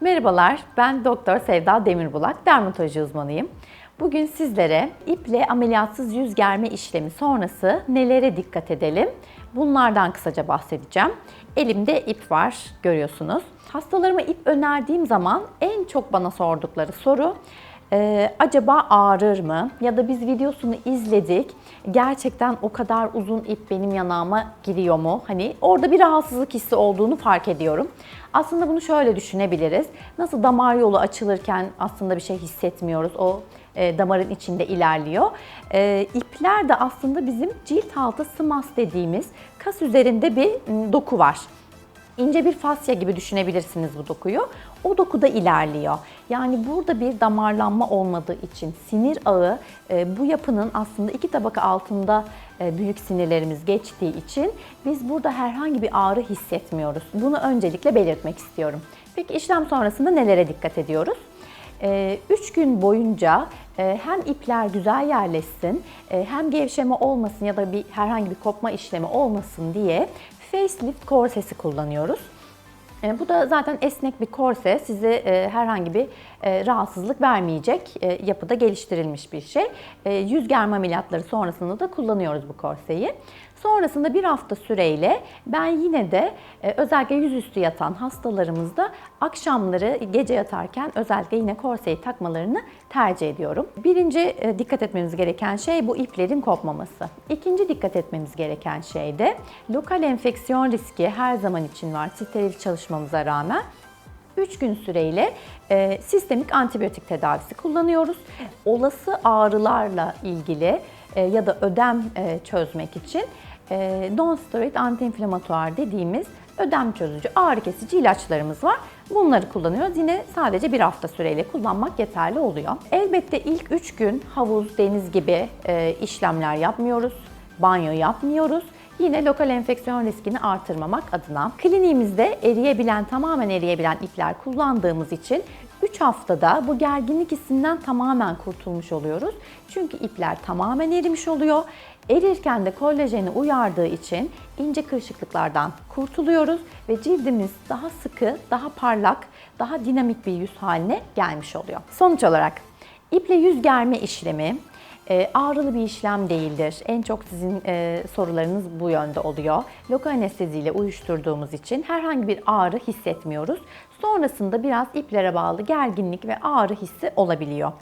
Merhabalar, ben Doktor Sevda Demirbulak, dermatoloji uzmanıyım. Bugün sizlere iple ameliyatsız yüz germe işlemi sonrası nelere dikkat edelim? Bunlardan kısaca bahsedeceğim. Elimde ip var, görüyorsunuz. Hastalarıma ip önerdiğim zaman en çok bana sordukları soru, acaba ağrır mı? Ya da biz videosunu izledik, gerçekten o kadar uzun ip benim yanağıma giriyor mu? Hani orada bir rahatsızlık hissi olduğunu fark ediyorum. Aslında bunu şöyle düşünebiliriz. Nasıl damar yolu açılırken aslında bir şey hissetmiyoruz. O damarın içinde ilerliyor. İpler de aslında bizim cilt altı sımas dediğimiz kas üzerinde bir doku var. İnce bir fasya gibi düşünebilirsiniz bu dokuyu. O dokuda ilerliyor. Yani burada bir damarlanma olmadığı için sinir ağı bu yapının aslında iki tabaka altında büyük sinirlerimiz geçtiği için biz burada herhangi bir ağrı hissetmiyoruz. Bunu öncelikle belirtmek istiyorum. Peki işlem sonrasında nelere dikkat ediyoruz? 3 gün boyunca hem ipler güzel yerleşsin, hem gevşeme olmasın ya da herhangi bir kopma işlemi olmasın diye facelift korsesi kullanıyoruz. Bu da zaten esnek bir korse, size herhangi bir rahatsızlık vermeyecek yapıda geliştirilmiş bir şey. Yüz germe ameliyatları sonrasında da kullanıyoruz bu korseyi. Sonrasında bir hafta süreyle ben yine de özellikle yüzüstü yatan hastalarımızda akşamları gece yatarken özellikle yine korseyi takmalarını tercih ediyorum. Birinci dikkat etmemiz gereken şey bu iplerin kopmaması. İkinci dikkat etmemiz gereken şey de lokal enfeksiyon riski her zaman için var steril çalışmamıza rağmen. 3 gün süreyle sistemik antibiyotik tedavisi kullanıyoruz. Olası ağrılarla ilgili ya da ödem çözmek için non-steroid antiinflamatuar dediğimiz ödem çözücü, ağrı kesici ilaçlarımız var. Bunları kullanıyoruz. Yine sadece bir hafta süreyle kullanmak yeterli oluyor. Elbette ilk 3 gün havuz, deniz gibi işlemler yapmıyoruz. Banyo yapmıyoruz. Yine lokal enfeksiyon riskini artırmamak adına. Kliniğimizde tamamen eriyebilen ipler kullandığımız için 3 haftada bu gerginlik hissinden tamamen kurtulmuş oluyoruz. Çünkü ipler tamamen erimiş oluyor. Erirken de kolajeni uyardığı için ince kırışıklıklardan kurtuluyoruz ve cildimiz daha sıkı, daha parlak, daha dinamik bir yüz haline gelmiş oluyor. Sonuç olarak iple yüz germe işlemi ağrılı bir işlem değildir. En çok sizin sorularınız bu yönde oluyor. Lokal anesteziyle uyuşturduğumuz için herhangi bir ağrı hissetmiyoruz. Sonrasında biraz iplere bağlı gerginlik ve ağrı hissi olabiliyor.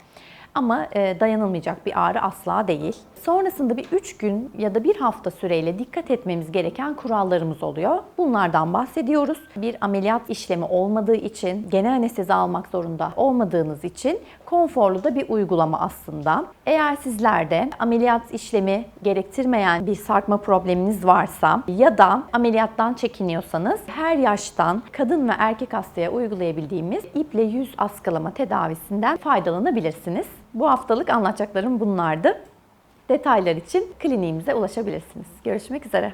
Ama dayanılmayacak bir ağrı asla değil. Sonrasında bir 3 gün ya da bir hafta süreyle dikkat etmemiz gereken kurallarımız oluyor. Bunlardan bahsediyoruz. Bir ameliyat işlemi olmadığı için, genel anestezi almak zorunda olmadığınız için konforlu da bir uygulama aslında. Eğer sizlerde ameliyat işlemi gerektirmeyen bir sarkma probleminiz varsa ya da ameliyattan çekiniyorsanız her yaştan kadın ve erkek hastaya uygulayabildiğimiz iple yüz askılama tedavisinden faydalanabilirsiniz. Bu haftalık anlatacaklarım bunlardı. Detaylar için kliniğimize ulaşabilirsiniz. Görüşmek üzere.